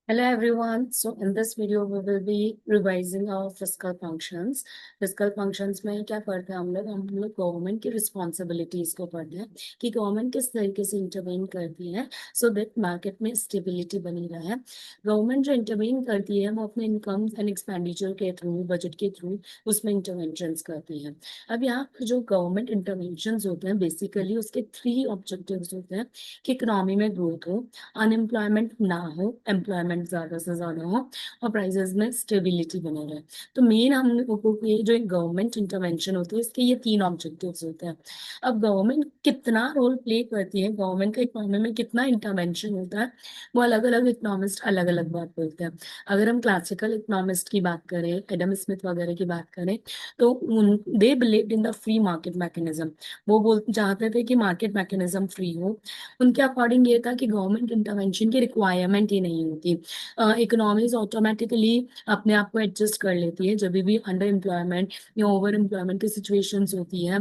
Hello everyone. So in this video we will be revising our fiscal functions. Fiscal functions में क्या पढ़ते हैं हम लोग गवर्नमेंट की रिस्पॉन्सिबिलिटीज को पढ़ते हैं कि गवर्नमेंट किस तरीके से इंटरवेन करती है सो दैट मार्केट में स्टेबिलिटी बनी रहे। गवर्नमेंट जो इंटरवेन करती है वो अपने इनकम एंड एक्सपेंडिचर के थ्रू, बजट के थ्रू उसमें इंटरवेंशंस करती है। अब यहाँ पर जो गवर्नमेंट इंटरवेंशंस होते हैं बेसिकली उसके 3 ऑब्जेक्टिव्स होते हैं कि इकोनॉमी में ग्रोथ हो, अनएम्प्लॉयमेंट ना हो, एम्प्लॉयमेंट ज्यादा से ज्यादा हो और प्राइसेस में स्टेबिलिटी बने रहे। तो मेन हम लोगों को ये जो गवर्नमेंट इंटरवेंशन होती है इसके ये 3 ऑब्जेक्टिव्स होते हैं। अब गवर्नमेंट कितना रोल प्ले करती है, गवर्नमेंट का इकोनॉमी में कितना इंटरवेंशन होता है, वो अलग अलग इकोनॉमिस्ट अलग अलग बात बोलते हैं। अगर हम क्लासिकल इकोनॉमिस्ट की बात करें, एडम स्मिथ वगैरह की बात करें, तो they believed in the free market mechanism. वो बोल चाहते थे कि मार्केट मैकेनिज्म फ्री हो। उनके अकॉर्डिंग ये था कि गवर्नमेंट इंटरवेंशन की रिक्वायरमेंट ही नहीं होती। इकोनॉमीज ऑटोमेटिकली अपने आप को एडजस्ट कर लेती है जब भी अंडर एम्प्लॉयमेंट या ओवर एम्प्लॉयमेंट की सिचुएशंस होती है,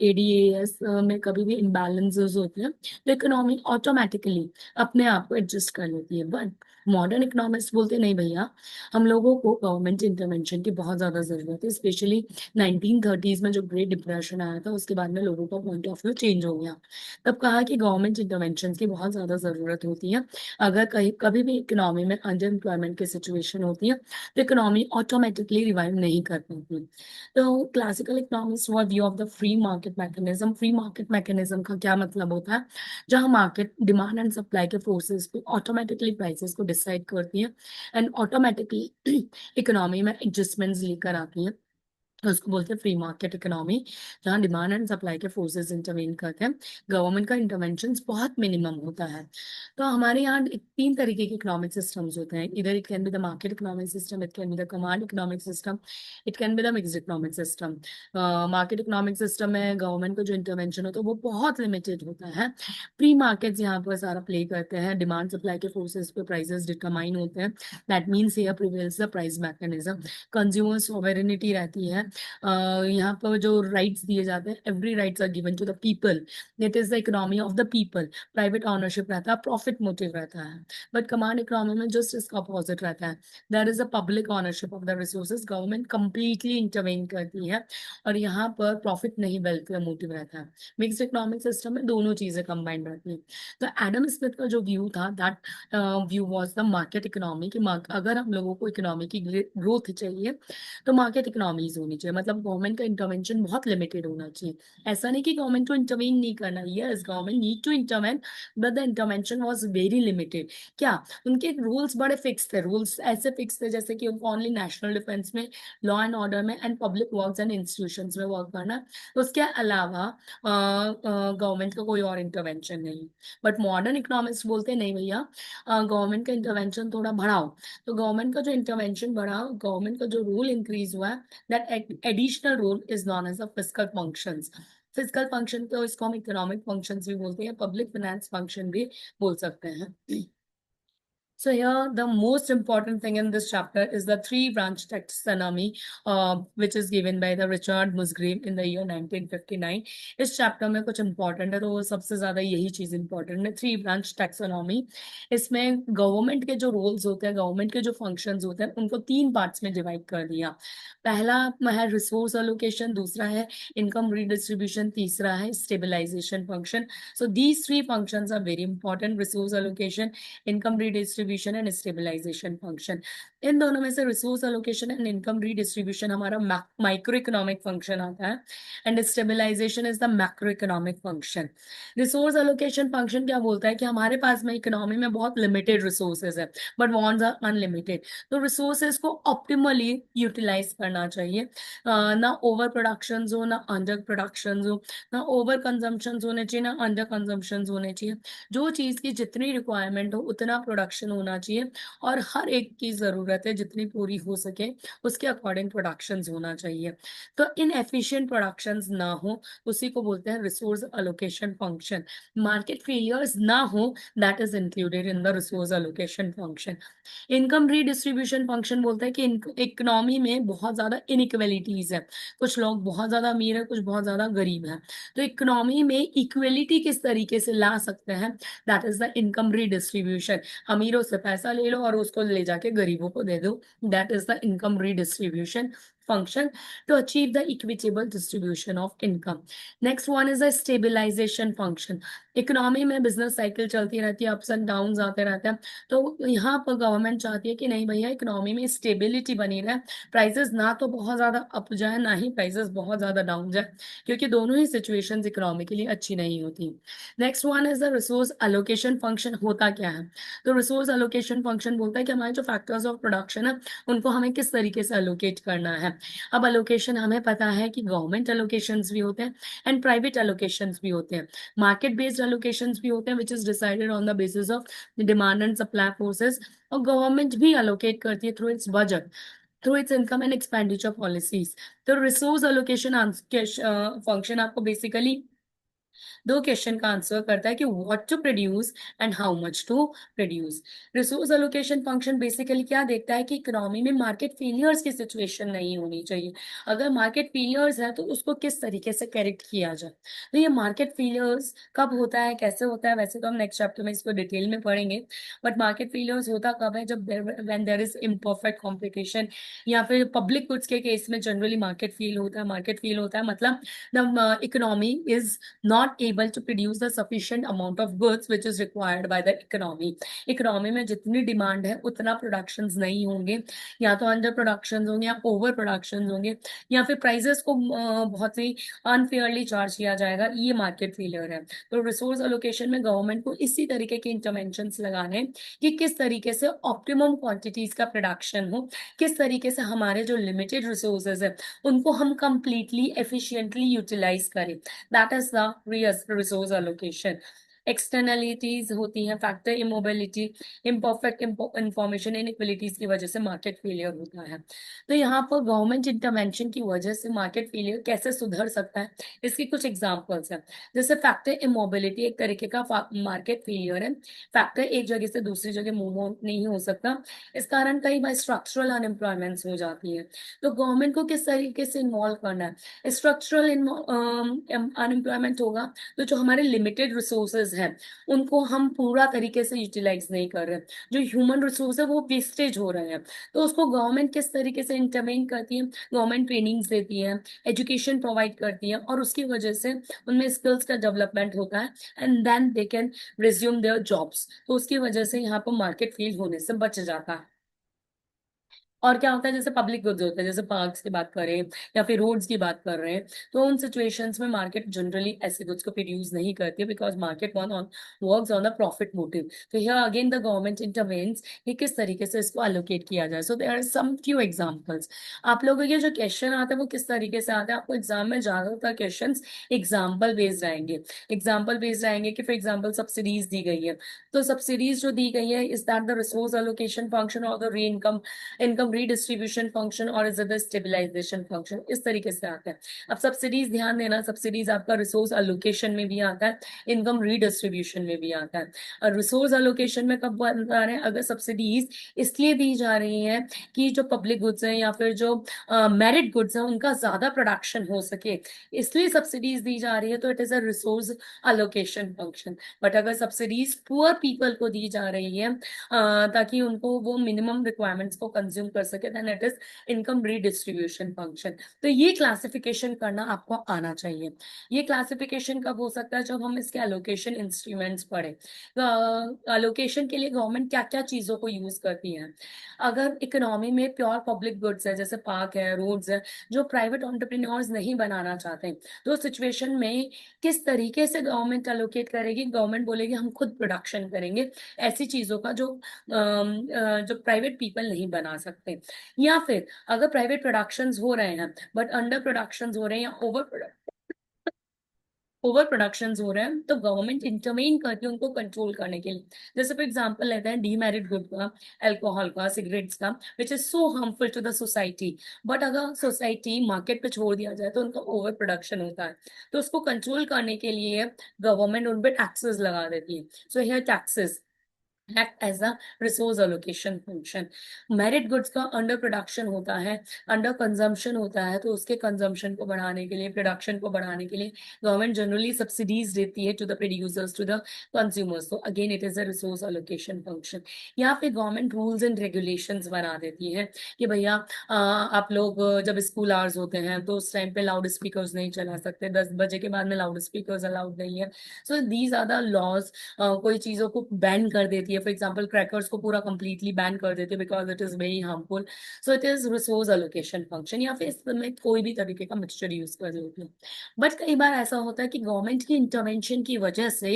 एडीएस में कभी भी इम्बैलेंसेस होते हैं, तो इकोनॉमी ऑटोमेटिकली अपने आप को एडजस्ट कर लेती है। बट मॉडर्न इकोनॉमिस्ट बोलते नहीं भैया, हम लोगों को गवर्नमेंट इंटरवेंशन की बहुत ज्यादा जरूरत है। स्पेशली 1930s में जो ग्रेट डिप्रेशन आया था उसके बाद में लोगों का पॉइंट ऑफ व्यू चेंज हो गया। तब कहा कि गवर्नमेंट इंटरवेंशन की बहुत ज्यादा जरूरत होती है। अगर कहीं कभी भी इकोनॉमी में अंडर एम्प्लॉयमेंट की सिचुएशन होती है तो इकोनॉमी ऑटोमेटिकली रिवाइव नहीं कर पाती। तो classical economist were view of the free market mechanism. Free market mechanism का क्या मतलब होता है? जहां मार्केट डिमांड एंड सप्लाई के फोर्सेस पे ऑटोमेटिकली प्राइसेस को डिसाइड करती है एंड ऑटोमेटिकली इकोनॉमी में एडजस्टमेंट्स लेकर आती है। उसको बोलते हैं फ्री मार्केट इकोनॉमी, जहाँ डिमांड एंड सप्लाई के फोर्सेस इंटरवेन करते हैं। गवर्नमेंट का इंटरवेंशन बहुत मिनिमम होता है। तो हमारे यहाँ 3 तरीके के इकोनॉमिक सिस्टम्स होते हैं। इधर it can be the market economic system, it can be the command economic system, it can be the mixed economic system. Market economic system में गवर्नमेंट का जो इंटरवेंशन होता है वो बहुत लिमिटेड होता है। प्री मार्केट्स यहाँ पर सारा प्ले करते हैं, डिमांड सप्लाई के फोर्सेस पे प्राइसेस डिटरमाइन होते हैं। That means here prevails the price mechanism. Consumer sovereignty रहती है। यहाँ पर जो राइट्स दिए जाते हैं, every rights are given to the people, it is the economy of the people. Private ownership रहता है, प्रॉफिट मोटिव रहता है। बट कमांड इकोनॉमी में जस्ट इसका अपोजिट रहता है। There is a public ownership of the resources, government completely intervene करती है और यहाँ पर प्रॉफिट नहीं वेल्थ का मोटिव रहता है। मिक्स्ड इकोनॉमिक सिस्टम में दोनों चीजें कंबाइंड रहती है। तो एडम स्मिथ का जो व्यू था, that view was the market economy, कि अगर हम लोगों को इकोनॉमी की ग्रोथ चाहिए तो मार्केट इकोनॉमीज होनी चाहिए। मतलब गवर्नमेंट का इंटरवेंशन बहुत लिमिटेड होना चाहिए। ऐसा नहीं कि गवर्नमेंट को इंटरवेन नहीं करना, yes government need to intervene, but the intervention was very limited. क्या उनके रूल्स बड़े फिक्स थे? रूल्स ऐसे फिक्स थे जैसे कि उनको ओनली नेशनल डिफेंस में, लॉ एंड ऑर्डर में and public works and institutions में वर्क करना है। उसके अलावा गवर्नमेंट का कोई और इंटरवेंशन नहीं। बट मॉडर्न इकोनॉमिक्स बोलते नहीं भैया, गवर्नमेंट का इंटरवेंशन थोड़ा बढ़ाओ। तो गवर्नमेंट का जो इंटरवेंशन बढ़ा, गवर्नमेंट का जो रूल इंक्रीज हुआ है, that additional rule is known as a fiscal functions. Fiscal function तो इसको हम इकोनॉमिक फंक्शंस भी बोलते हैं, पब्लिक फाइनेंस फंक्शन भी बोल सकते हैं। So here, the most important thing in this chapter is the three-branch taxonomy, which is given by the Richard Musgrave in the year 1959. इस चैप्टर में कुछ important है, तो वो सबसे ज्यादा यही चीज important है, थ्री ब्रांच टैक्सोनॉमी। इसमें गवर्नमेंट के जो रोल्स होते हैं, गवर्नमेंट के जो फंक्शंस होते हैं, उनको 3 पार्ट्स में डिवाइड कर दिया। पहला है रिसोर्स अलोकेशन, दूसरा है इनकम रिडिस्ट्रीब्यूशन, तीसरा है stabilization function. So these 3 functions are very important, resource allocation, income redistribution and stabilization function. इन दोनों में से resource allocation and income redistribution हमारा माइक्रो इकोनॉमिक फंक्शन आता है and stabilization is the macro economic function. Resource allocation function क्या बोलता है कि हमारे पास में इकोनॉमी में बहुत लिमिटेड रिसोर्सेज है, बट वांट्स आर अनलिमिटेड। तो रिसोर्सेज को ऑप्टिमली यूटिलाइज करना चाहिए। ना ओवर प्रोडक्शन हो, ना अंडर प्रोडक्शन हो, ना ओवर कंजम्पशन होने चाहिए, ना अंडर कंजम्पशन होने चाहिए। जो चीज की जितनी रिक्वायरमेंट हो उतना प्रोडक्शन होना चाहिए और हर एक की जरूरत है जितनी पूरी हो सके उसके अकॉर्डिंग प्रोडक्शन होना चाहिए। तो इन एफिशिएंट प्रोडक्शन ना हो उसी को बोलते हैं resource allocation function. Market failures ना हो, that is included in the resource allocation function. Income redistribution function बोलता है कि इकोनॉमी में बहुत ज्यादा इनइक्वेलिटीज है, कुछ लोग बहुत ज्यादा अमीर है, कुछ बहुत ज्यादा गरीब है। तो इकोनॉमी में इक्वेलिटी किस तरीके से ला सकते हैं, that is the income redistribution. अमीरों उससे पैसा ले लो और उसको ले जाके गरीबों को दे दो। That is the income redistribution function to achieve the equitable distribution of income. Next one is the stabilization function. Economy में बिजनेस साइकिल चलती रहती है, अप्स एंड डाउन आते रहते हैं। तो यहाँ पर गवर्नमेंट चाहती है कि नहीं भैया, इकोनॉमी में स्टेबिलिटी बनी रहे, प्राइसेस ना तो बहुत ज्यादा अप जाए ना ही प्राइसेस बहुत ज्यादा डाउन जाए, क्योंकि दोनों ही सिचुएशंस इकोनॉमी के लिए अच्छी नहीं होती। Next one is the resource allocation function. होता क्या है? तो रिसोर्स अलोकेशन फंक्शन बोलता है कि हमारे जो फैक्टर्स ऑफ प्रोडक्शन है उनको हमें किस तरीके से अलोकेट करना है। अब अलोकेशन हमें पता है कि गवर्नमेंट अलोकेशंस भी होते हैं एंड प्राइवेट अलोकेशंस भी होते हैं, मार्केट बेस्ड अलोकेशंस भी होते हैं which is decided on the basis of demand and supply forces, और गवर्नमेंट भी अलोकेट करती है through its budget, through its income and expenditure policies. तो रिसोर्स अलोकेशन फंक्शन आपको बेसिकली दो क्वेश्चन का आंसर करता है कि what to produce and how much to produce. Resource allocation function basically क्या देखता है कि इकोनॉमी में मार्केट फेलियर्स की सिचुएशन नहीं होनी चाहिए। अगर मार्केट फेलियर्स है तो उसको किस तरीके से करेक्ट किया जाए। तो ये मार्केट फेलियर्स कब होता है, कैसे होता है, वैसे तो हम नेक्स्ट चैप्टर में इसको डिटेल में पढ़ेंगे, बट मार्केट फेलियर्स होता कब है? जब when there is imperfect competition, या फिर पब्लिक गुड्स के केस में जनरली मार्केट फेल होता है। मार्केट फेल होता है मतलब the economy is not able to produce the sufficient amount of goods which is required by the economy. Economy में जितनी डिमांड है उतना प्रोडक्शंस नहीं होंगे, या तो अंडर प्रोडक्शंस होंगे या ओवर प्रोडक्शंस होंगे, या फिर प्राइसेस को बहुत ही अनफेयरली चार्ज किया जाएगा। ये मार्केट फेलियर है। तो रिसोर्स एलोकेशन में गवर्नमेंट को इसी तरीके के इंटरवेंशंस लगाने हैं कि किस तरीके से ऑप्टिमम क्वांटिटीज का प्रोडक्शन हो, किस तरीके से हमारे जो लिमिटेड रिसोर्सेज है उनको हम कंप्लीटली एफिशिएंटली यूटिलाइज करें। That is the resource allocation. Externalities होती हैं, factor immobility, imperfect information inequalities की वजह से मार्केट फेलियर होता है। तो यहाँ पर गवर्नमेंट इंटरवेंशन की वजह से मार्केट फेलियर कैसे सुधर सकता है, इसकी कुछ एग्जांपल्स हैं। जैसे फैक्टर इमोबिलिटी एक तरीके का मार्केट फेलियर है। फैक्टर एक जगह से दूसरी जगह मूव नहीं हो सकता, इस कारण कई बार स्ट्रक्चरल अनएम्प्लॉयमेंट्स हो जाती है। तो गवर्नमेंट को किस तरीके से इन्वॉल्व करना है? स्ट्रक्चरल अनएम्प्लॉयमेंट होगा तो जो हमारे लिमिटेड रिसोर्सेज हैं उनको हम पूरा तरीके से यूटिलाइज नहीं कर रहे, जो ह्यूमन रिसोर्स है वो वेस्टेज हो रहे हैं। तो उसको गवर्नमेंट किस तरीके से इंटरवेन करती है? गवर्नमेंट ट्रेनिंग्स देती है, एजुकेशन प्रोवाइड करती है, और उसकी वजह से उनमें स्किल्स का डेवलपमेंट होता है and then they can resume their jobs. तो उसकी वजह से यहाँ पर मार्केट फेल होने से बच जाता है। और क्या होता है, जैसे पब्लिक गुड्स होते हैं, जैसे पार्क्स की बात करें या फिर रोड्स की बात कर रहे हैं, तो उन सिचुएशंस में मार्केट जनरली ऐसे गुड्स को प्रोड्यूस नहीं करती है because market works on the profit motive. तो here again the government intervenes कि किस तरीके से इसको एलोकेट किया जाए। So there are some few examples. आप लोगों के जो क्वेश्चन आते हैं वो किस तरीके से आते हैं? आपको एग्जाम में ज्यादातर क्वेश्चन एग्जाम्पल बेस्ड आएंगे। एग्जाम्पल बेस्ड आएंगे कि फॉर एग्जाम्पल सब्सिडीज दी गई है, तो सब्सिडीज जो दी गई है, is that the resource allocation function और द री इनकम रीडिस्ट्रीब्यूशन फंक्शन और इज द स्टेबिलाईजेशन फंक्शन? इस तरीके से आता है। अब सब्सिडीज ध्यान देना, सब्सिडीज आपका रिसोर्स अलोकेशन में भी आता है, इनकम रीडिस्ट्रीब्यूशन में भी आता है। और रिसोर्स अलोकेशन में कब बता रहे हैं? अगर सब्सिडीज इसलिए दी जा रही है कि जो पब्लिक गुड्स है या फिर जो मेरिट गुड्स है उनका ज्यादा प्रोडक्शन हो सके, इसलिए सब्सिडीज दी जा रही है, तो it is a resource allocation function. But अगर सब्सिडीज पुअर पीपल को दी जा रही है ताकि उनको वो मिनिमम रिक्वायरमेंट्स को कंज्यूम कर सके, then it is income redistribution function. तो ये क्लासिफिकेशन करना आपको आना चाहिए। ये क्लासिफिकेशन कब हो सकता है? जब हम इसके एलोकेशन इंस्ट्रूमेंट्स पढ़े। एलोकेशन के लिए गवर्नमेंट क्या क्या चीजों को यूज करती है। अगर इकोनॉमी में प्योर पब्लिक गुड्स है, जैसे पार्क है, रोड्स है, जो प्राइवेट एंटरप्रेन्योर्स नहीं बनाना चाहते, तो सिचुएशन में किस तरीके से गवर्नमेंट एलोकेट करेगी? गवर्नमेंट बोलेगी हम खुद प्रोडक्शन करेंगे ऐसी चीजों का जो प्राइवेट पीपल नहीं बना सकते। या फिर अगर प्राइवेट प्रोडक्शंस हो रहे हैं बट अंडर प्रोडक्शंस हो रहे हैं या ओवर प्रोडक्शंस हो रहे हैं, तो गवर्नमेंट इंटरवेन करती है उनको कंट्रोल करने के लिए। जैसे फॉर एग्जांपल लेते हैं डीमेरिट गुड का, अल्कोहल का, सिगरेट्स का, which is so harmful to the society. But अगर सोसाइटी मार्केट पे छोड़ दिया जाए तो उनका ओवर प्रोडक्शन होता है, तो उसको कंट्रोल करने के लिए गवर्नमेंट उन पे टैक्सेस लगा देती है। So here taxes act as a resource allocation function. Merit goods का अंडर प्रोडक्शन होता है, अंडर कंजम्पशन होता है, तो उसके कंजम्पशन को बढ़ाने के लिए, प्रोडक्शन को बढ़ाने के लिए गवर्नमेंट जनरली सब्सिडीज देती है to the producers, to the consumers. तो again it is a resource allocation function. यहाँ पे गवर्नमेंट रूल्स एंड रेगुलेशंस बना देती है कि भैया आप लोग जब स्कूल आवर्स होते हैं तो उस टाइम पे लाउड स्पीकर्स नहीं चला सकते, 10 बजे के बाद में लाउड स्पीकर्स अलाउड नहीं है। So these are the laws. कोई चीजों को बैन कर देती है, फॉर एग्जाम्पल क्रैकर्स को पूरा कंप्लीटली बैन कर देती है because it is very harmful. So it is resource allocation function, या फिर इसमें कोई भी तरीके का मिक्सचर यूज कर लेती है। बट कई बार ऐसा होता है कि गवर्नमेंट की इंटरवेंशन की वजह से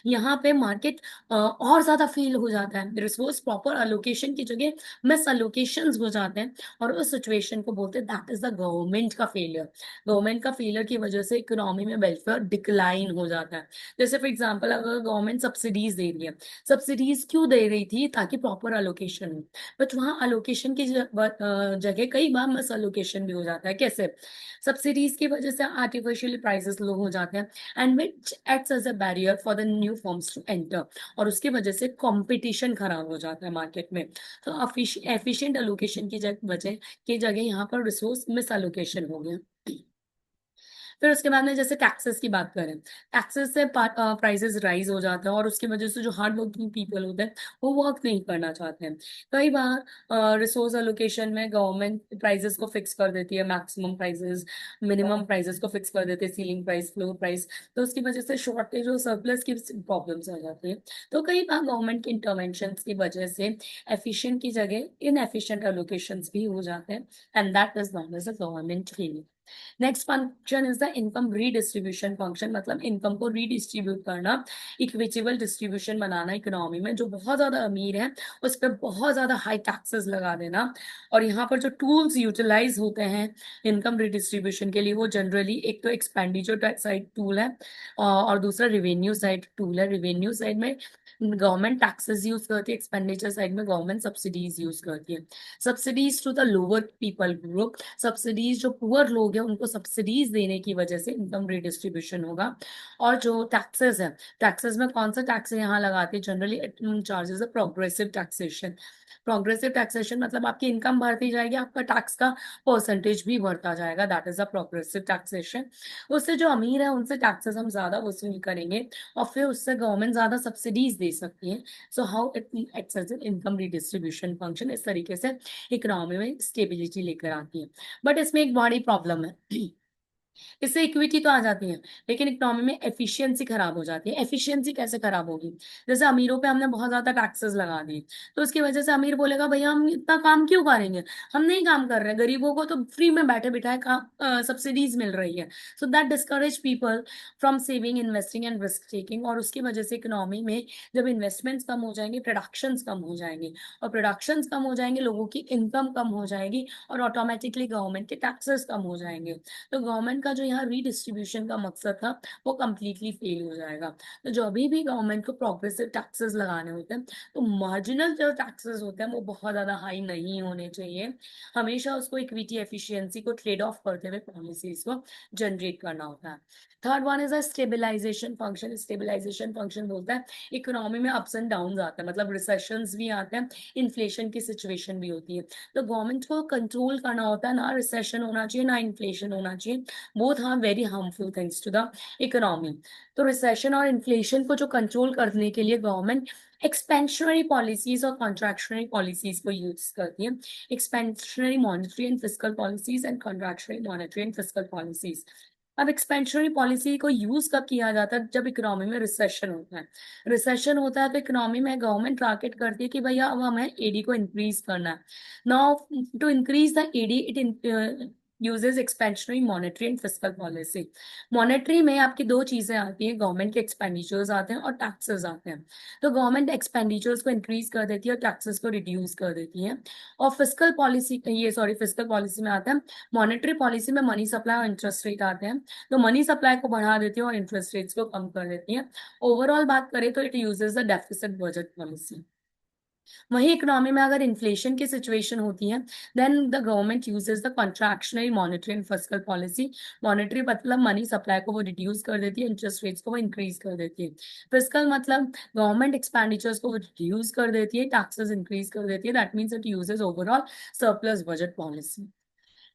यहाँ पे मार्केट और ज्यादा फेल हो जाता है, रिसोर्स प्रॉपर अलोकेशन की जगह मिस अलोकेशन हो जाते हैं, और उस सिचुएशन को बोलते हैं दैट इज द गवर्नमेंट का फेलियर। गवर्नमेंट का फेलियर की वजह से इकोनॉमी में वेलफेयर डिक्लाइन हो जाता है। जैसे फॉर एग्जांपल अगर गवर्नमेंट सब्सिडीज दे रही है, सब्सिडीज क्यों दे रही थी? ताकि प्रॉपर अलोकेशन हो। बट वहाँ अलोकेशन की जगह कई बार मिस अलोकेशन भी हो जाता है। कैसे? सब्सिडीज की वजह से आर्टिफिशियल प्राइसेस लो हो जाते हैं, and which acts as a barrier for the new forms to enter, और उसकी वजह से कंपटीशन खराब हो जाता है मार्केट में। तो एफिशिएंट अलोकेशन की जगह यहाँ पर रिसोर्स मिस अलोकेशन हो गया। फिर उसके बाद में जैसे टैक्सेस की बात करें, टैक्सेस से प्राइसेस राइज हो जाते हैं, और उसकी वजह से जो हार्ड वर्किंग पीपल होते हैं वो वर्क नहीं करना चाहते हैं। कई बार रिसोर्स एलोकेशन में गवर्नमेंट प्राइसेस को फिक्स कर देती है, मैक्सिमम प्राइसेस, मिनिमम प्राइसेस को फिक्स कर देते हैं, सीलिंग प्राइस, फ्लोर प्राइस। तो उसकी वजह से शॉर्टेज और सरप्लस की प्रॉब्लम्स आ जाती है। तो कई बार गवर्नमेंट के इंटरवेंशन की वजह से एफिशिएंट की जगह इनएफिशिएंट एलोकेशन भी हो जाते हैं, and that is known as a government failure. Next function is the income redistribution function, मतलब इनकम को रीडिस्ट्रीब्यूट करना, इक्विटेबल डिस्ट्रीब्यूशन बनाना इकोनॉमी में। जो बहुत ज्यादा अमीर है उस पर बहुत ज्यादा हाई टैक्सेस लगा देना। और यहाँ पर जो टूल्स यूटिलाइज होते हैं इनकम रीडिस्ट्रीब्यूशन के लिए, वो जनरली एक तो एक्सपेंडिचर साइड टूल है, और दूसरा रिवेन्यू साइड टूल है। रिवेन्यू साइड में गवर्नमेंट टैक्सेस यूज करती है, एक्सपेंडिचर साइड में गवर्नमेंट सब्सिडीज यूज करती है। Subsidies to the lower people group, subsidies जो पुअर लोग हैं उनको सब्सिडीज देने की वजह से इनकम रिडिस्ट्रीब्यूशन होगा। और जो टैक्सेस है, टैक्सेस में कौन सा टैक्स यहाँ लगाते हैं? जनरली चार्जेस है प्रोग्रेसिव टैक्सेशन। प्रोग्रेसिव टैक्सेशन मतलब आपकी इनकम बढ़ती जाएगी, आपका टैक्स का परसेंटेज भी बढ़ता जाएगा, that is a progressive taxation. उससे जो अमीर है उनसे टैक्सेस हम ज्यादा वसूल करेंगे, और फिर उससे गवर्नमेंट ज्यादा सब्सिडीज दे सकती है। So how it acts as income redistribution function, इस तरीके से इकोनॉमी में स्टेबिलिटी लेकर आती है। बट इसमें एक बड़ी प्रॉब्लम है, इससे इक्विटी तो आ जाती है लेकिन इकोनॉमी में एफिशिएंसी खराब हो जाती है। एफिशिएंसी कैसे खराब होगी? जैसे अमीरों पे हमने बहुत ज्यादा टैक्सेस लगा दिए, तो उसकी वजह से अमीर बोलेगा भैया हम इतना काम क्यों करेंगे, हम नहीं काम कर रहे, गरीबों को तो फ्री में बैठे बिठाए काम सब्सिडीज मिल रही है। So that discourage people from saving, investing and risk taking. और उसकी वजह से इकोनॉमी में जब इन्वेस्टमेंट्स कम हो जाएंगे, प्रोडक्शंस कम हो जाएंगे, और प्रोडक्शंस कम हो जाएंगे, लोगों की इनकम कम हो जाएगी, और ऑटोमेटिकली गवर्नमेंट के टैक्सेस कम हो जाएंगे। तो गवर्नमेंट का जो यहाँ रीडिस्ट्रीब्यूशन का मकसद था वो कंप्लीटली फेल हो जाएगा। तो जो अभी भी गवर्नमेंट को प्रोग्रेसिव टैक्सेस लगाने होते हैं, तो मार्जिनल जो टैक्सेस होते हैं वो बहुत ज्यादा हाई नहीं होने चाहिए। हमेशा उसको इक्विटी एफिशिएंसी को ट्रेड ऑफ करते हुए पॉलिसीज को जनरेट करना होता है। Third one is a stabilisation function. Stabilisation function बोलता है इकोनॉमी में अप्स एंड डाउन आते हैं, मतलब रिसेशंस भी आते हैं, इन्फ्लेशन की सिचुएशन भी होती है। तो गवर्नमेंट को कंट्रोल करना होता है, ना रिसेशन होना चाहिए ना इन्फ्लेशन होना चाहिए। Both are very harmful things to the economy. तो रिसेशन और इन्फ्लेशन को जो कंट्रोल करने के लिए गवर्नमेंट एक्सपेंशनरी पॉलिसीज और कॉन्ट्रैक्शनरी पॉलिसीज को यूज करती है। Expansionary monetary and fiscal policies and contractionary monetary and fiscal policies. अब एक्सपेंशनरी पॉलिसी को यूज कब किया जाता है? जब इकोनॉमी में रिसेशन होता है। रिसेशन होता है तो इकोनॉमी में गवर्नमेंट टारगेट करती है कि भैया अब हमें एडी को इंक्रीज करना है। Now to increase the AD it uses expansionary monetary and fiscal policy. Monetary में आपकी दो चीजें आती है, गवर्नमेंट के एक्सपेंडिचर्स आते हैं और टैक्सेस आते हैं। तो गवर्नमेंट एक्सपेंडिचर्स को इंक्रीज कर देती है और टैक्सेस को रिड्यूस कर देती है। और फिस्कल पॉलिसी, ये सॉरी, फिस्कल पॉलिसी में आता है, मॉनेटरी पॉलिसी में मनी सप्लाई और इंटरेस्ट रेट आते हैं। तो मनी सप्लाई को बढ़ा देती है और इंटरेस्ट रेट्स को कम कर देती है। ओवरऑल बात करें तो it uses the deficit budget policy. वही इकोनॉमी में अगर इन्फ्लेशन की सिचुएशन होती है, then the government uses the contractionary monetary and fiscal policy. Monetary मतलब मनी सप्लाई को वो रिड्यूस कर देती है, इंटरेस्ट रेट्स को वो इंक्रीज कर देती है। फिस्कल मतलब गवर्नमेंट एक्सपेंडिचर्स को वो रिड्यूस कर देती है, टैक्सेस इंक्रीज कर देती है। That means it uses overall surplus budget policy.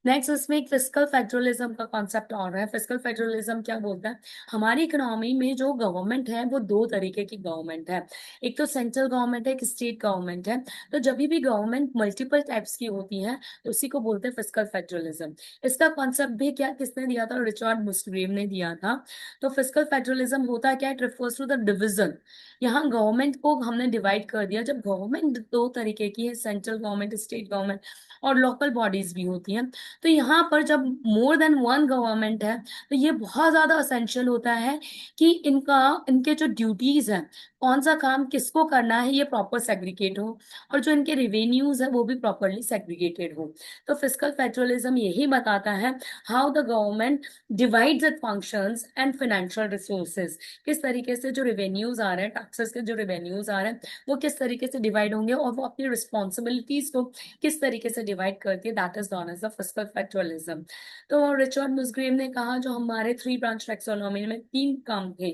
Next इसमें एक फिस्कल फेडरलिज्म का कॉन्सेप्ट और है। फिस्कल फेडरलिज्म क्या बोलता है, हमारी इकोनॉमी में जो गवर्नमेंट है वो दो तरीके की गवर्नमेंट है। एक तो सेंट्रल गवर्नमेंट है, एक स्टेट गवर्नमेंट है। तो जब भी गवर्नमेंट मल्टीपल टाइप्स की होती है तो उसी को बोलते हैं फिस्कल फेडरलिज्म। इसका कॉन्सेप्ट भी क्या किसने दिया था, रिचर्ड मुस्ग्रेव ने दिया था। तो फिस्कल फेडरलिज्म होता क्या है, it refers to the division. यहाँ गवर्नमेंट को हमने डिवाइड कर दिया। जब गवर्नमेंट दो तरीके की है, सेंट्रल गवर्नमेंट, स्टेट गवर्नमेंट और लोकल बॉडीज भी होती हैं, तो यहाँ पर जब मोर देन वन गवर्नमेंट है तो ये बहुत ज्यादा असेंशियल होता है कि इनके जो ड्यूटीज हैं, कौन सा काम किसको करना है, ये प्रॉपर सेग्रीगेट हो, और जो इनके रेवेन्यूज है वो भी प्रॉपरली सेग्रीगेटेड हो। तो फिस्कल फेडरलिज्म यही बताता है how the government divides it functions and financial resources. किस तरीके से जो रेवेन्यूज आ रहे हैं, टैक्सेस के जो रेवेन्यूज आ रहे हैं, वो किस तरीके से डिवाइड होंगे और वो अपनी रिस्पॉन्सिबिलिटीज को किस तरीके से डिवाइड करती है। That is known as the fiscal federalism. तो रिचर्ड मुस्ग्रेव ने कहा जो हमारे थ्री ब्रांच टैक्सोनॉमी में तीन काम थे,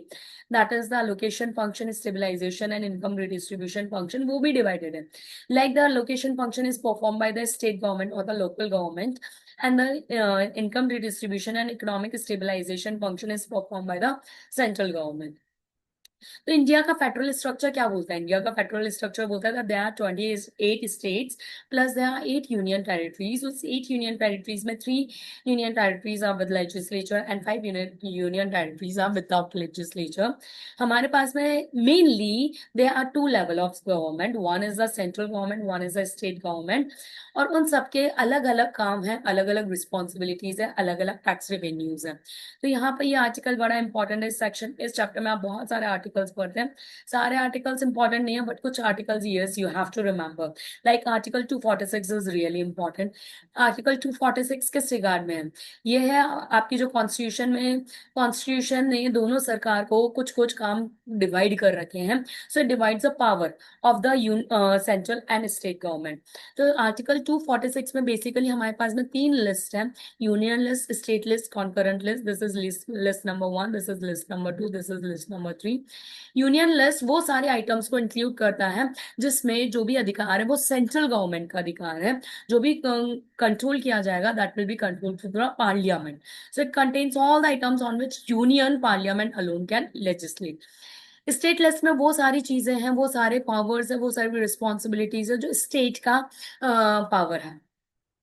that is the location function, stabilization and income redistribution function, वो भी डिवाइडेड है। Like the location function is perform by the state government और the local government, and the income redistribution and economic stabilization function is performed by the central government. तो India का federal structure क्या बोलता है, India का federal structure बोलता है there are 28 states plus there are 8 union territories. उस 8 union territories में 3 union territories are with legislature and 5 union territories are without legislature. हमारे पास में mainly there are two level of government, one is the central government, one is the state government, और उन सबके अलग अलग काम है, अलग अलग रिस्पॉन्सिबिलिटीज है, अलग अलग टैक्स रेवेन्यूज है। तो यहाँ पर ये आर्टिकल बड़ा इंपॉर्टेंट है। इस सेक्शन, इस चैप्टर में आप बहुत सारे आर्टिकल्स पढ़ते हैं। सारे आर्टिकल्स इंपॉर्टेंट नहीं है, बट कुछ articles yes you have to remember. Like article 246 is really important. Article 246 किस रिगार्ड में है, ये है आपकी जो कॉन्स्टिट्यूशन में, कॉन्स्टिट्यूशन ने दोनों सरकार को कुछ कुछ काम डिवाइड कर रखे हैं। So it divides the power of the central and state government. तो आर्टिकल 246 में बेसिकली हमारे पास में तीन लिस्ट है, union list, state list, concurrent list. This is list number 1, this is list number 2, this is list number 3। Union list वो सारे items को इंक्लूड करता है जिसमें जो भी अधिकार है वो सेंट्रल गवर्नमेंट का अधिकार है। जो भी कंट्रोल किया जाएगा that will B control through the parliament. So it contains all the items on which union parliament alone can legislate. State list में वो सारी चीजें हैं, वो सारे पावर्स है, वो सारी रिस्पॉन्सिबिलिटीज है जो स्टेट का पावर है।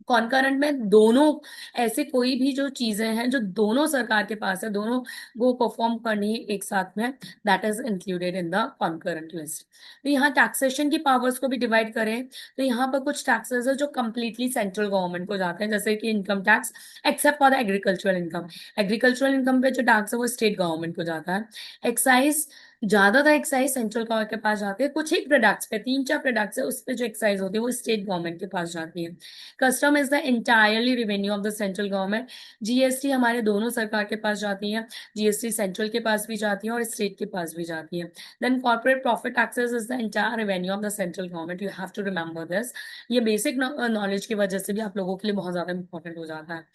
कॉन्करेंट में दोनों, ऐसे कोई भी जो चीजें हैं जो दोनों सरकार के पास है, दोनों वो परफॉर्म करनी है एक साथ में, that is included in the concurrent list. तो यहाँ टैक्सेशन की पावर्स को भी डिवाइड करें तो यहाँ पर कुछ टैक्सेस है जो कंप्लीटली सेंट्रल गवर्नमेंट को जाते हैं, जैसे कि income tax, except for the agricultural income. Agricultural income पे जो टैक्स है वो स्टेट गवर्नमेंट को जाता है। एक्साइज, ज्यादातर एक्साइज सेंट्रल गवर्नमेंट के पास जाती है। कुछ ही प्रोडक्ट्स पे, तीन चार प्रोडक्ट्स है उस पे जो एक्साइज होती है वो स्टेट गवर्नमेंट के पास जाती है। Custom is the entirely revenue of the central government. GST हमारे दोनों सरकार के पास जाती है, जीएसटी सेंट्रल के पास भी जाती है और स्टेट के पास भी जाती है। Then corporate profit taxes is the entire revenue of the central government. You have to remember this. ये बेसिक नॉलेज की वजह से भी आप लोगों के लिए बहुत ज्यादा इंपॉर्टेंट हो जाता है।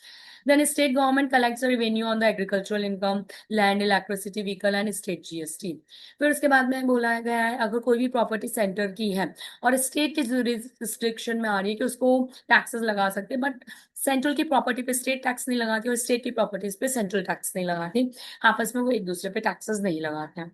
Then state government collects the revenue on the agricultural income, land, electricity, vehicle and state GST। फिर उसके बाद में बोला गया है अगर कोई भी प्रॉपर्टी सेंटर की है और स्टेट के रिस्ट्रिक्शन में आ रही है कि उसको टैक्सेस लगा सकते हैं, बट सेंट्रल की प्रॉपर्टी पे स्टेट टैक्स नहीं लगाती और स्टेट की प्रॉपर्टीज पे सेंट्रल टैक्स नहीं लगाती, आपस में वो एक दूसरे पे टैक्सेस नहीं लगाते हैं।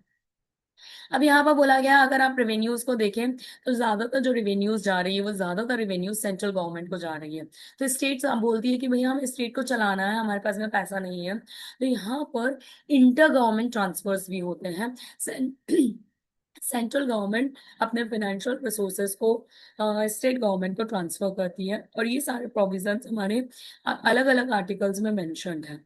अब यहाँ पर बोला गया अगर आप रेवेन्यूज को देखें तो ज्यादातर जो रेवेन्यूज जा रही है वो ज्यादातर रेवेन्यूज सेंट्रल गवर्नमेंट को जा रही है। तो स्टेट्स बोलती है कि भैया हम स्टेट को चलाना है, हमारे पास में पैसा नहीं है। तो यहाँ पर इंटर गवर्नमेंट ट्रांसफर्स भी होते हैं। सेंट्रल गवर्नमेंट अपने फाइनेंशियल रिसोर्सेज को स्टेट गवर्नमेंट को ट्रांसफर करती है और ये सारे प्रोविजंस हमारे अलग अलग आर्टिकल्स में मेंशन्ड है।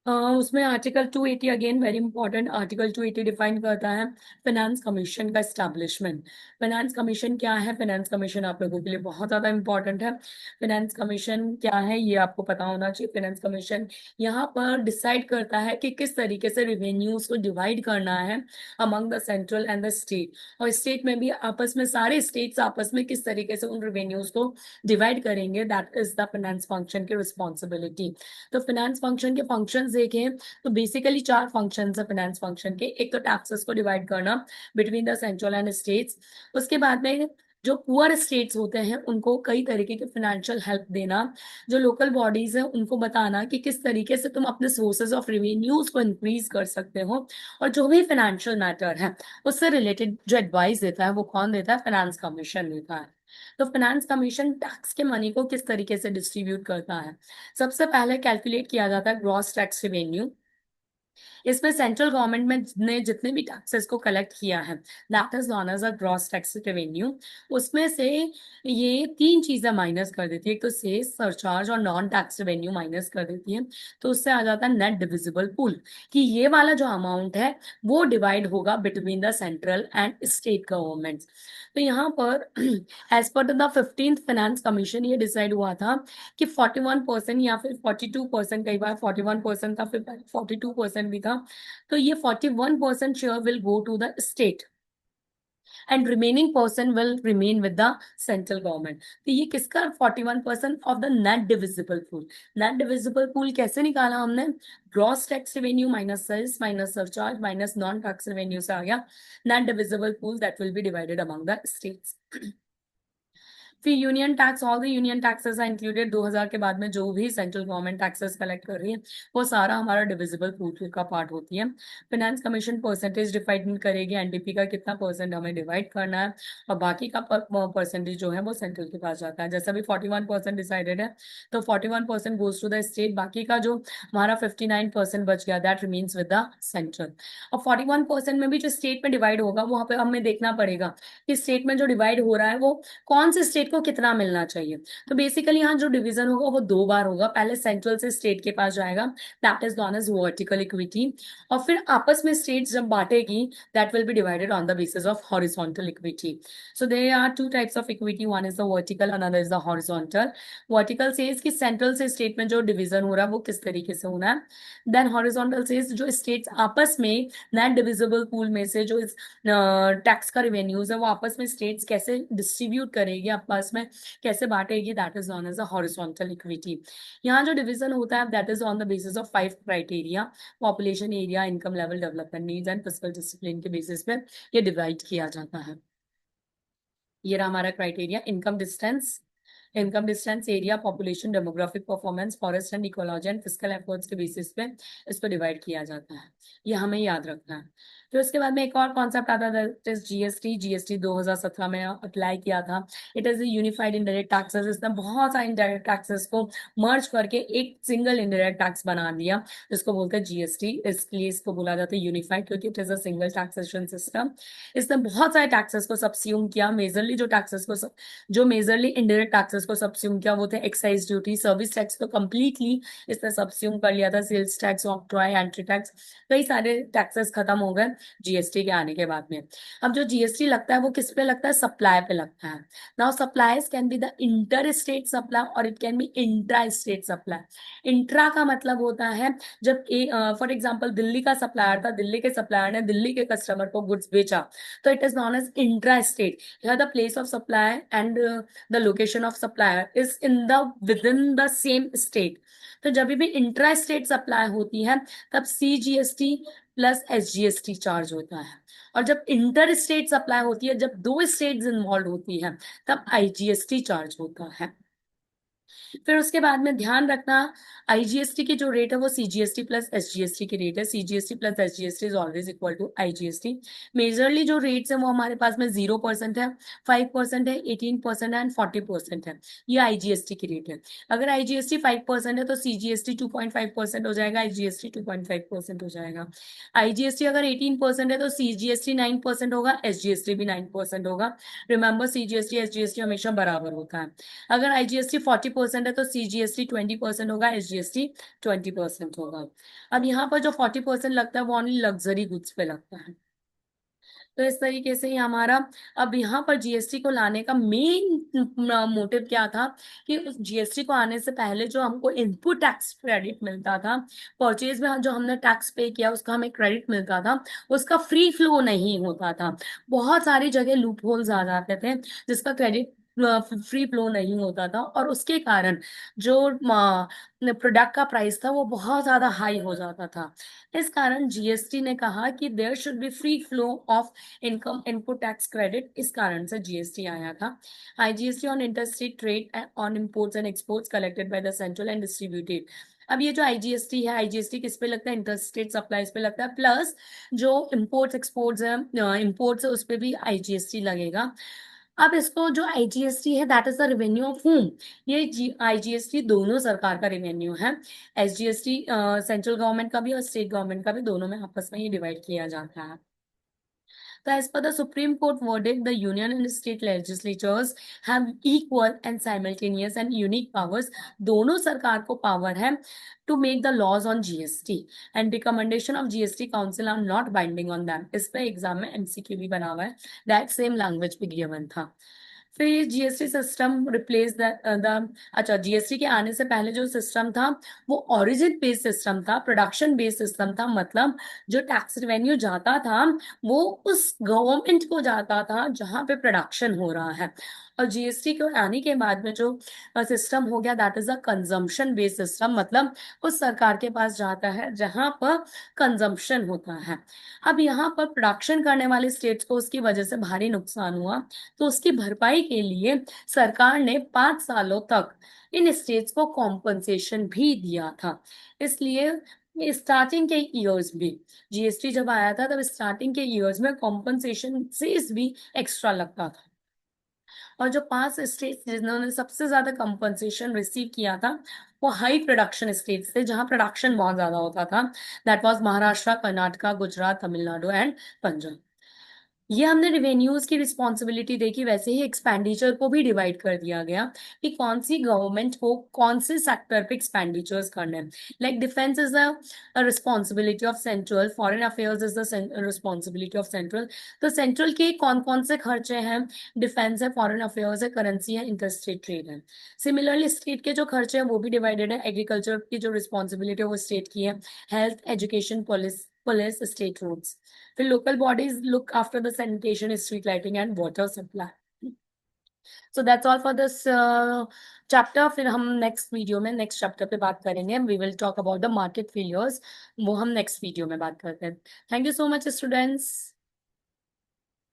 उसमें article 280 again very important, article 280 define करता है फाइनेंस कमीशन का एस्टैब्लिशमेंट। फाइनेंस कमीशन क्या है? फाइनेंस कमीशन आप लोगों के लिए बहुत ज्यादा इंपॉर्टेंट है। फाइनेंस कमीशन क्या है ये आपको पता होना चाहिए। फाइनेंस कमीशन यहाँ पर डिसाइड करता है कि किस तरीके से रिवेन्यूज को डिवाइड करना है among the central and the state, और स्टेट में भी आपस में, सारे स्टेट्स आपस में किस तरीके से उन रिवेन्यूज को डिवाइड करेंगे, that is the finance function की रिस्पॉन्सिबिलिटी। तो फाइनेंस फंक्शन के फंक्शंस देखें तो बेसिकली 4 फंक्शंस है फाइनेंस फंक्शन के। एक तो टैक्सेस को डिवाइड करना between the central and states. उसके बाद में जो पुअर स्टेट्स होते हैं उनको कई तरीके की फाइनेंशियल हेल्प देना। जो लोकल बॉडीज है उनको बताना कि किस तरीके से तुम अपने सोर्सेज ऑफ रेवेन्यूज को इंक्रीज कर सकते हो। और जो भी फाइनेंशियल मैटर है उससे रिलेटेड जो एडवाइस देता है वो कौन देता है? फाइनेंस कमीशन देता है। तो फाइनेंस कमीशन टैक्स के मनी को किस तरीके से डिस्ट्रीब्यूट करता है? सबसे पहले कैलकुलेट किया जाता है ग्रॉस टैक्स रेवेन्यू। इसमें सेंट्रल गवर्नमेंट में ने जितने भी टैक्सेस को कलेक्ट किया है, that is known as a gross tax revenue. उसमें से ये 3 चीजें माइनस कर देती है, एक तो सेस, सरचार्ज और नॉन टैक्स रेवेन्यू माइनस कर देती है। तो उससे आ जाता है नेट डिविजिबल पूल, कि ये वाला जो अमाउंट है वो डिवाइड होगा between the central and state government. तो यहाँ पर as per the 15th finance commission ये डिसाइड हुआ था कि 41% या फिर 42%, कई बार 41% था, फिर 42% भी था। तो ये 41% share will go to the state and remaining person will remain with the central government. तो ये किसका? 41% of the net divisible pool. Net divisible pool कैसे निकाला हमने? Gross tax revenue minus sales minus surcharge minus non tax revenue से आ गया net divisible pool that will be divided among the states. फिर union tax, all the union taxes are included. 2000 के बाद में जो भी सेंट्रल गवर्नमेंट टैक्सेस कलेक्ट कर रही है वो सारा हमारा डिविजिबल पूल का पार्ट होती है। फाइनेंस कमीशन परसेंटेज डिफाइन करेगी, एनडीपी का कितना परसेंट हमें डिवाइड करना है, और बाकी का परसेंटेज जो है वो सेंट्रल के पास जाता है। जैसा भी 41% डिसाइडेड है तो 41% गोज टू द स्टेट, बाकी का जो हमारा 59% बच गया that remains with the central. और 41% में भी जो स्टेट में डिवाइड होगा वहां पे हमें देखना पड़ेगा कि स्टेट में जो डिवाइड हो रहा है वो कौन से स्टेट को कितना मिलना चाहिए। तो बेसिकली यहाँ जो डिवीजन होगा वो 2 बार होगा, पहले सेंट्रल से स्टेट के पास जाएगा, that is known as vertical equity, और फिर आपस में स्टेट्स जब बांटेगी that will be divided on the basis of horizontal equity. So there are 2 types of equity, one is the vertical, another is the horizontal. Vertical says कि central से state में जो डिवीजन हो रहा है वो किस तरीके से होना है। देन हॉरिजॉन्टल सेज जो स्टेट्स आपस में नेट डिविजिबल पूल में से जो टैक्स का रिवेन्यूज है वो आपस में स्टेट्स कैसे डिस्ट्रीब्यूट करेगी, आपस में कैसे बांटेगी, that is known as a horizontal equity. यहाँ जो डिवीजन होता है that is on the basis of 5 criteria, population, area, income level, development needs and fiscal discipline के बेसिस पे ये डिवाइड किया जाता है। ये रहा हमारा criteria, income distance, area, population, demographic performance, forest and ecology and physical efforts के बेसिस पे इसको डिवाइड किया जाता है। ये हमें याद रखना है। फिर उसके बाद में एक और कॉन्सेप्ट आता है दैट इज जीएसटी। जीएसटी 2017 में अप्लाई किया था। It is unified indirect taxes. इसने बहुत सारे इनडायरेक्ट टैक्सेस को मर्ज करके एक सिंगल इनडायरेक्ट टैक्स बना दिया जिसको बोलते हैं जीएसटी। इसलिए इसको बोला जाता है यूनिफाइड, क्योंकि it is a single taxation system. इसने बहुत सारे टैक्सेस को सब्स्यूम किया। मेजरली जो मेजरली इनडायरेक्ट टैक्सेस को सब्स्यूम किया वो थे एक्साइज ड्यूटी, सर्विस टैक्स तो कंप्लीटली इसने सब्स्यूम कर लिया था, sales tax, octroi, entry tax, कई सारे टैक्सेस खत्म हो गए जीएसटी के आने के बाद में। अब जो जीएसटी लगता है वो किस पे लगता है? सप्लाई पे लगता है। Now supplies can be the inter state supply और it can be intra state supply. Intra का मतलब होता है जब फॉर एग्जाम्पल दिल्ली का सप्लायर था, दिल्ली के सप्लायर ने दिल्ली के कस्टमर को गुड्स बेचा, तो it is known as intra state. Here the place of supply and the location of supplier is in the within the same state. तो जब भी इंट्रा स्टेट सप्लाई होती है तब सीजीएसटी प्लस एसजीएसटी चार्ज होता है, और जब इंटर स्टेट सप्लाई होती है, जब 2 स्टेट्स इन्वॉल्व होती है, तब आईजीएसटी चार्ज होता है। फिर उसके बाद में ध्यान रखना आईजीएसटी की जो रेट है वो सीजीएसटी प्लस एसजीएसटी की रेट है। CGST plus SGST is always equal to IGST. Majorly जो रेट्स है वो हमारे पास में 0% है, 5% है, 18% है एंड 40% है। ये आईजीएसटी की रेट है। अगर आईजीएसटी 5% है तो सीजीएसटी 2.5% हो जाएगा, आईजीएसटी 2.5% हो जाएगा। आईजीएसटी अगर 18% है तो सीजीएसटी 9% होगा, एसजीएसटी भी 9% होगा। रिमेंबर सीजीएसटी एसजीएसटी हमेशा बराबर होता है। अगर आईजीएसटी 40% 40% है तो CGST 20% होगा, SGST 20% होगा। अब यहाँ पर जो 40% लगता है वो ओनली लग्जरी गुड्स पे लगता है। तो इस तरीके से ही हमारा, अब यहाँ पर जीएसटी को लाने का मेन मोटिव क्या था कि उस जीएसटी को आने से पहले जो हमको इनपुट टैक्स क्रेडिट मिलता था, परचेज में जो हमने टैक्स पे किया उसका हमें क्रेडिट मिलता था, उसका फ्री फ्लो नहीं होता था। बहुत सारी जगह लूप होल्स आ जाते थे जिसका क्रेडिट फ्री फ्लो नहीं होता था, और उसके कारण जो प्रोडक्ट का प्राइस था वो बहुत ज्यादा हाई हो जाता था। इस कारण जीएसटी ने कहा कि there should be free flow of income input tax credit, इस कारण से जीएसटी आया था। IGST on interstate trade on imports and exports collected by the central and distributed. अब ये जो आईजीएसटी है, आईजीएसटी किस पे लगता है? इंटरस्टेट सप्लाईज पे लगता है, प्लस जो इंपोर्ट्स एक्सपोर्ट्स है, इंपोर्ट्स है, उस पे भी आईजीएसटी लगेगा। अब इसको जो आईजीएसटी है that is the revenue of home, ये आईजीएसटी दोनों सरकार का रेवेन्यू है। एसजीएसटी सेंट्रल गवर्नमेंट का भी और स्टेट गवर्नमेंट का भी, दोनों में आपस में ही डिवाइड किया जाता है। So, as per the Supreme Court verdict, the union and state legislatures have equal and simultaneous and unique powers. दोनों सरकार को पावर है to make the laws on GST, and recommendation of GST Council are not binding on them. इस पे exam में MCQ भी बना हुआ है, that same language भी given था। फिर ये जीएसटी सिस्टम रिप्लेस द अच्छा, जीएसटी के आने से पहले जो सिस्टम था वो ओरिजिन बेस्ड सिस्टम था, प्रोडक्शन बेस्ड सिस्टम था। मतलब जो टैक्स रेवेन्यू जाता था वो उस गवर्नमेंट को जाता था जहां पे प्रोडक्शन हो रहा है। और जीएसटी के आने के बाद में जो सिस्टम हो गया that is a consumption based system, मतलब उस सरकार के पास जाता है जहां पर कंजम्पशन होता है। अब यहाँ पर प्रोडक्शन करने वाले स्टेट्स को उसकी वजह से भारी नुकसान हुआ, तो उसकी भरपाई के लिए सरकार ने 5 सालों तक इन स्टेट्स को कॉम्पनसेशन भी दिया था। इसलिए स्टार्टिंग के ईयर्स भी, जीएसटी जब आया था तब स्टार्टिंग के ईयर्स में कॉम्पनसेशन सेस भी एक्स्ट्रा लगता था। और जो 5 स्टेट्स जिन्होंने सबसे ज्यादा कंपनसेशन रिसीव किया था वो हाई प्रोडक्शन स्टेट्स थे, जहां प्रोडक्शन बहुत ज्यादा होता था। That was Maharashtra, Karnataka, Gujarat, Tamil Nadu and Punjab. ये हमने रिवेन्यूज की रिस्पॉन्सिबिलिटी देखी, वैसे ही एक्सपेंडिचर को भी डिवाइड कर दिया गया कि कौन सी गवर्नमेंट को कौन से सेक्टर पे एक्सपेंडिचर्स करने हैं। Like defence is the responsibility of central, foreign affairs is the responsibility of central. तो सेंट्रल के कौन कौन से खर्चे हैं? डिफेंस है, फॉरेन अफेयर्स है, करेंसी है, इंटरस्टेट ट्रेड है। सिमिलरली स्टेट के जो खर्चे हैं वो भी डिवाइडेड है। एग्रीकल्चर की जो रिस्पॉन्सिबिलिटी है वो स्टेट की है, health, education, police state roads. फिर local bodies look after the sanitation, street lighting and water supply. So that's all for this chapter. फिर हम नेक्स्ट वीडियो में नेक्स्ट चैप्टर पे बात करेंगे, we will talk about the market failures, वो हम next video में बात करते हैं। Thank you so much students.